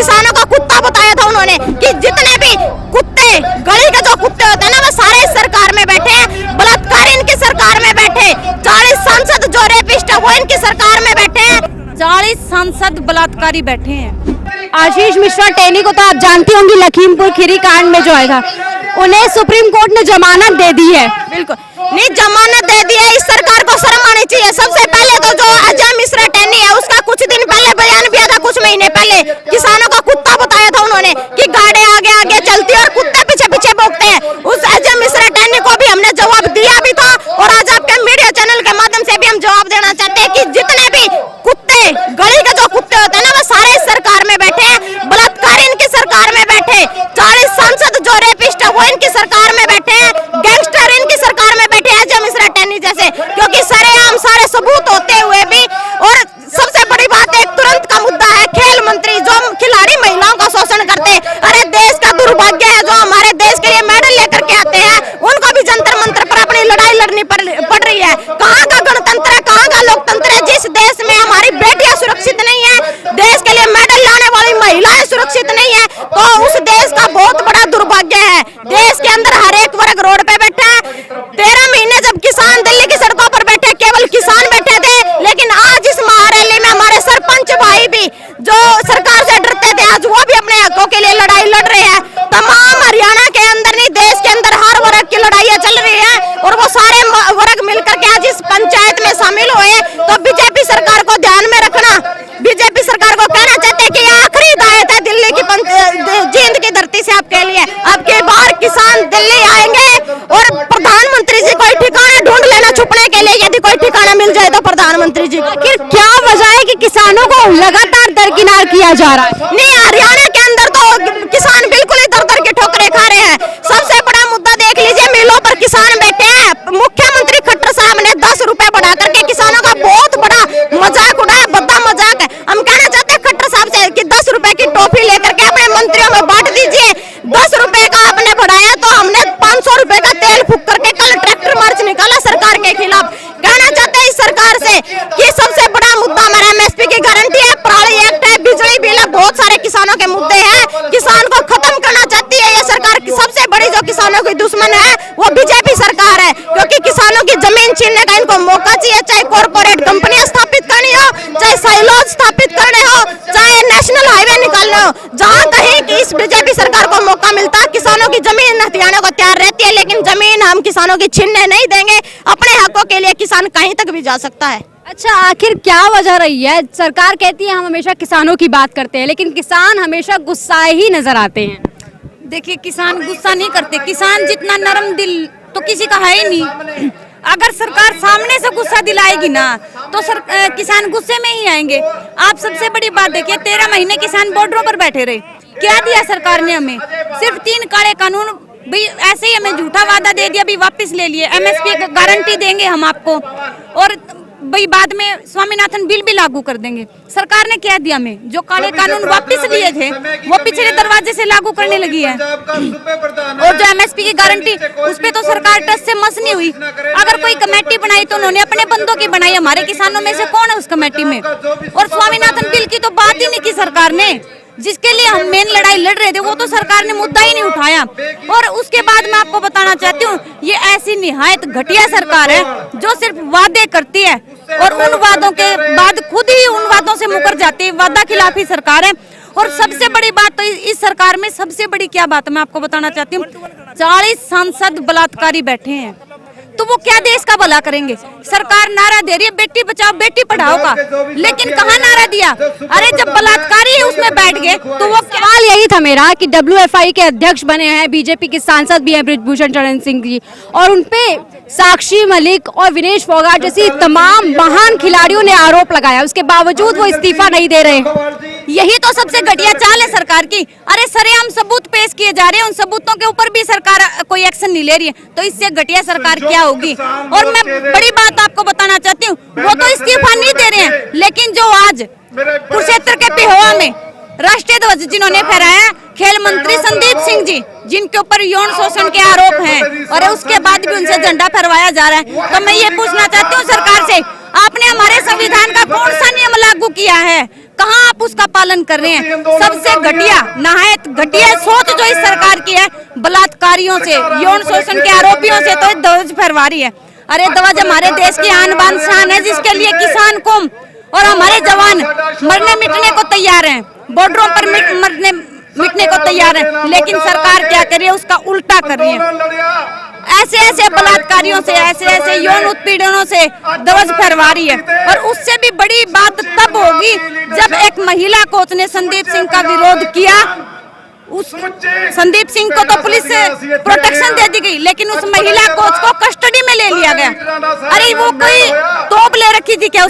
किसानों का कुत्ता बताया था उन्होंने कि जितने भी कुत्ते, गली के जो कुत्ते होते हैं ना, वो सारे इस सरकार में बैठे हैं। बलात्कारी इनकी सरकार में बैठे, 40 सांसद जो रेपिस्ट है वो इनकी सरकार में बैठे हैं। 40 सांसद बलात्कारी बैठे हैं। आशीष मिश्रा टेनी को तो आप जानती होंगी, लखीमपुर खीरी कांड में जो है था, उन्हें सुप्रीम कोर्ट ने जमानत दे दी है। बिल्कुल नहीं, जमानत दे दी है। इस सरकार को शर्म आनी चाहिए। सबसे पहले तो जो अजय मिश्रा टेनी है, उसका कुछ दिन पहले बयान भी आया था, कुछ महीने पहले, किसानों का कुत्ता बताया था उन्होंने कि गाड़े आगे आगे चलती है और कुत्ते पीछे पीछे भौंकते हैं। उस अजय मिश्रा टेनी को भी हमने जवाब दिया भी था और आज आपके मीडिया चैनल के माध्यम से भी हम जवाब देना चाहते हैं कि जितने भी कुत्ते, गली के जो कुत्ते होते हैं ना, वो सारे इस सरकार में बैठे हैं। बलात्कारी इनकी सरकार में बैठे, 40 सांसद जो रेपिस्ट है वो इनकी सरकार में बैठे हैं, गैंगस्टर इनकी सरकार में बैठे हैं, अजय मिश्रा टेनी जैसे, क्योंकि सरेआम सारे सबूत होते हुए भी। और सबसे बड़ी बात, एक तुरंत का मुद्दा है खेल मंत्री, जो खिलाड़ी महिलाओं का शोषण करते। अरे देश का दुर्भाग्य है, जो हमारे देश के लिए मेडल लेकर के आते हैं, उनको भी जंतर मंतर पर अपनी लड़ाई लड़नी पड़ रही है। कहाँ का गणतंत्र है, कहाँ का लोकतंत्र है, जिस देश में हमारी बेटियां सुरक्षित नहीं है, देश के लिए मेडल लाने वाली महिलाएं सुरक्षित नहीं है, तो उस देश का बहुत बड़ा दुर्भाग्य है। देश के अंदर हर एक वर्ग रोड पे बैठा है। 13 महीने जब किसान दिल्ली की सड़कों पर बैठे, केवल किसान बैठे थे, लेकिन आज इस महारैली में हमारे सरपंच भाई भी जो सरकार से डरते थे, आज वो भी अपने हकों के लिए लड़ाई लड़ रहे हैं। तमाम हरियाणा के अंदर नहीं, देश के अंदर हर वर्ग की लड़ाइयां चल रही है और वो सारे वर्ग मिलकर के आज इस पंचायत में शामिल हुए। तो बीजेपी सरकार को ध्यान में रखना, बीजेपी सरकार को कहना चाहते हैं कि ये आखिरी हिदायत है दिल्ली की जींद की धरती से आपके लिए। आपके बाहर किसान दिल्ली आएंगे और प्रधानमंत्री जी कोई ठिकाना ढूंढ लेना छुपने के लिए, यदि कोई ठिकाना मिल जाए तो प्रधानमंत्री जी। आखिर क्या वजह है कि किसानों को लगातार दरकिनार किया जा रहा है? नहीं, हरियाणा के अंदर तो किसान बिल्कुल ही दर दर की ठोकरें खा रहे हैं। सबसे बड़ा मुद्दा देख लीजिए, मिलों पर किसान बैठे हैं। मुख्यमंत्री खट्टर साहब ने 10 रुपए बढ़ा करके किसानों का बहुत बड़ा मजाक उड़ाया, बद्दा मजाक है। हम कहना चाहते हैं खट्टर साहब से कि 10 रुपए की टॉफी लेकर के अपने मंत्रियों में बांट दीजिए। 10 रुपए का आपने बढ़ाया तो हमने 500 रुपए का तेल फूक करके कल ट्रैक्टर मार्च निकाला सरकार के खिलाफ। कहना चाहते हैं इस सरकार से कि सबसे बड़ा मुद्दा हमारा एमएसपी की गारंटी है, पराली एक्ट है, बिजली बिल है, बहुत सारे किसानों के मुद्दे हैं। किसान को खत्म करना चाहती है ये सरकार। सबसे बड़ी जो किसानों की दुश्मन है वो बीजेपी सरकार है, क्योंकि किसानों की जमीन छीनने का इनको मौका चाहिए। चाहे कॉर्पोरेट कंपनियां स्थापित करनी हो, चाहे साइलोज स्थापित करने हो, चाहे नेशनल हाईवे निकालने हो, जहाँ कहीं कि इस बीजेपी सरकार को मौका मिलता है, किसानों की जमीन हथियाने को तैयार रहती है। लेकिन जमीन हम किसानों की छीनने नहीं देंगे। अपने हकों के लिए किसान कहीं तक भी जा सकता है। अच्छा, आखिर क्या वजह रही है? सरकार कहती है हम हमेशा किसानों की बात करते हैं, लेकिन किसान हमेशा गुस्साए ही नजर आते हैं। देखिए, किसान गुस्सा नहीं करते। किसान जितना नरम दिल तो किसी का है ही नहीं। अगर सरकार सामने से गुस्सा दिलाएगी ना तो किसान गुस्से में ही आएंगे। आप सबसे बड़ी बात देखिए, 13 महीने किसान बॉर्डरों पर बैठे रहे। क्या दिया सरकार ने हमें? सिर्फ 3 काले कानून, भाई ऐसे ही हमें झूठा वादा दे दिया, अभी वापस ले लिए। एमएसपी गारंटी देंगे हम आपको, और भाई बाद में स्वामीनाथन बिल भी लागू कर देंगे। सरकार ने क्या दिया हमें? जो काले कानून वापस लिए थे वो पिछले दरवाजे से लागू करने लगी है। और जो एमएसपी की गारंटी, उस पे तो सरकार टस से मस नहीं हुई। अगर कोई कमेटी बनाई तो उन्होंने अपने बंदों की बनाई। हमारे किसानों में से कौन है उस कमेटी में? और स्वामीनाथन बिल की तो बात ही नहीं की सरकार ने, जिसके लिए हम मेन लड़ाई लड़ रहे थे, वो तो सरकार ने मुद्दा ही नहीं उठाया। और उसके बाद मैं आपको बताना चाहती हूँ, ये ऐसी निहायत घटिया सरकार है जो सिर्फ वादे करती है और उन वादों के बाद खुद ही उन वादों से मुकर जाती है। वादा खिलाफी सरकार है। और सबसे बड़ी बात तो इस सरकार में सबसे बड़ी क्या बात है मैं आपको बताना चाहती हूँ, 40 सांसद बलात्कारी बैठे हैं, तो वो क्या देश का भला करेंगे? सरकार नारा दे रही है बेटी बचाओ बेटी पढ़ाओ का, लेकिन कहाँ नारा दिया? अरे जब बलात्कारी है उसमें बैठ गए तो वो सवाल यही था मेरा कि WFI के अध्यक्ष बने हैं बीजेपी के सांसद भी हैं बृजभूषण शरण सिंह जी, और उनपे साक्षी मलिक और विनेश फोगाट जैसी तमाम महान खिलाड़ियों ने आरोप लगाया, उसके बावजूद वो इस्तीफा नहीं दे रहे। यही तो सबसे घटिया चाल है सरकार की। अरे सरेआम सबूत पेश किए जा रहे हैं, उन सबूतों के ऊपर भी सरकार कोई एक्शन नहीं ले रही है, तो इससे घटिया सरकार क्या होगी? और मैं बड़ी बात आपको बताना चाहती हूँ, वो तो इस्तीफा नहीं दे रहे हैं, लेकिन जो आज कुरुक्षेत्र के पिहोवा में राष्ट्रीय ध्वज जिन्होंने फहराया, खेल मंत्री संदीप सिंह जी, जिनके ऊपर यौन शोषण के आरोप हैं, और उसके बाद भी उनसे झंडा फहरवाया जा रहा है। तो मैं ये पूछना चाहती हूँ सरकार से, आपने हमारे संविधान का कौन सा नियम लागू किया है? कहाँ आप उसका पालन कर रहे हैं? सबसे घटिया, नहायत घटिया सोच जो इस सरकार की है, बलात्कारियों से, यौन शोषण के आरोपियों से तो ध्वज फहरा रही है। अरे ध्वज हमारे देश की आन बान शान है, जिसके लिए किसान कौम और हमारे जवान मरने मिटने को तैयार हैं, बॉर्डरों पर मरने मिटने को तैयार है, लेकिन सरकार क्या कर रही है? उसका उल्टा कर रही है। ऐसे ऐसे बलात्कारियों से, ऐसे ऐसे यौन उत्पीड़नों से ध्वज फहरा रही है। और उससे भी बड़ी बात तब होगी जब एक महिला कोच ने संदीप सिंह का विरोध किया। उस संदीप सिंह को तो पुलिस से प्रोटेक्शन दे दी गई, लेकिन उस महिला कोच को कस्टडी में ले लिया गया। अरे वो कोई तोप ले रखी थी क्या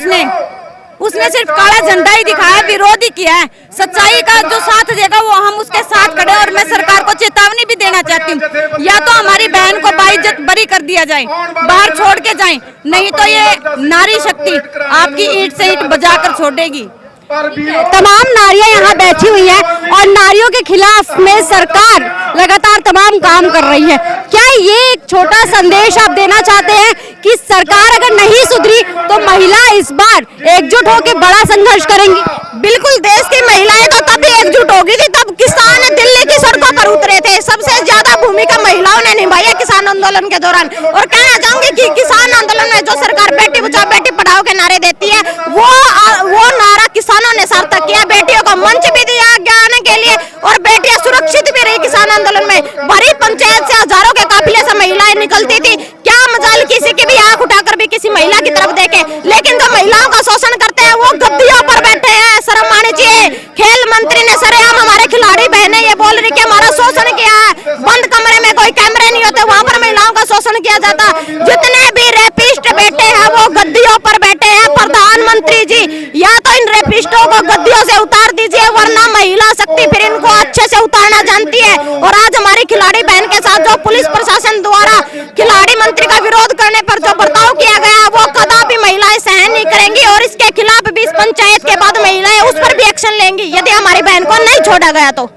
उसने सिर्फ काला झंडा ही दिखाया, विरोध ही किया है। सच्चाई का जो साथ देगा वो हम उसके साथ खड़े। और मैं सरकार को चेतावनी भी देना चाहती हूँ, या तो हमारी बहन को बाइज्जत बरी कर दिया जाए, बाहर छोड़ के जाएं, नहीं तो ये नारी शक्ति आपकी ईंट से ईंट बजाकर छोड़ेगी। तमाम नारियां यहाँ बैठी हुई हैं और नारियों के खिलाफ में सरकार लगातार तमाम काम कर रही है। क्या ये एक छोटा संदेश आप देना चाहते हैं कि सरकार अगर नहीं सुधरी तो महिला इस बार एकजुट होकर बड़ा संघर्ष करेंगी? बिल्कुल, देश की महिलाएं तो तभी एकजुट होगी थी तब किसान दिल्ली की सड़कों पर उतरे थे। सबसे ज्यादा भूमिका महिलाओं ने निभाई है किसान आंदोलन के दौरान। और कहना चाहूंगी कि किसान आंदोलन में जो सरकार बेटी बचाओ बेटी पढ़ाओ के नारे देती है, वो नारा किसानों ने सार्थक किया। बेटियों को मंच भी दिया आगे आने के लिए और बेटियां सुरक्षित भी रही किसान आंदोलन में। भरी पंचायत से हजारों के काफिले से महिलाएं निकलती थी। क्या मजाल किसी की भी आंख उठाकर भी किसी महिला की तरफ देखे, लेकिन जो महिलाओं का शोषण करते हैं वो गद्दियों पर बैठे हैं। शर्म आनी चाहिए। खेल मंत्री ने सरेआम हमारे खिलाड़ी बहने ये बोल रही कि हमारा शोषण किया है। बंद कमरे में कोई कैमरे नहीं होते, वहाँ पर महिलाओं का शोषण किया जाता। जितने भी रेपिस्ट बैठे हैं वो गद्दियों पर बैठे हैं। प्रधानमंत्री जी, या तो इन रेपिस्टों को गद्दियों से उतार दीजिए, वरना महिला शक्ति फिर इनको अच्छे से उतारना जानती है। और आज हमारी खिलाड़ी बहन के साथ जो पुलिस प्रशासन द्वारा खिलाड़ी मंत्री का विरोध करने पर जो बर्ताव किया गया वो कदापि महिलाएं सहन नहीं करेंगी। और इसके खिलाफ भी इस पंचायत के बाद महिलाएं उस पर भी एक्शन लेंगी यदि हमारी बहन को नहीं छोड़ा गया तो।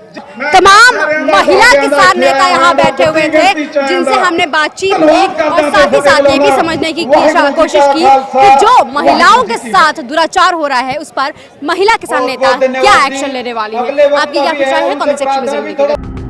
तमाम महिला किसान नेता यहाँ बैठे हुए थे जिनसे हमने बातचीत की और साथ ही साथ ये भी समझने की कोशिश की कि जो महिलाओं के साथ दुराचार हो रहा है उस पर महिला किसान नेता क्या एक्शन लेने वाली है। आपकी क्या विचार है? कमेंट सेक्शन में जरूर लिखिएगा।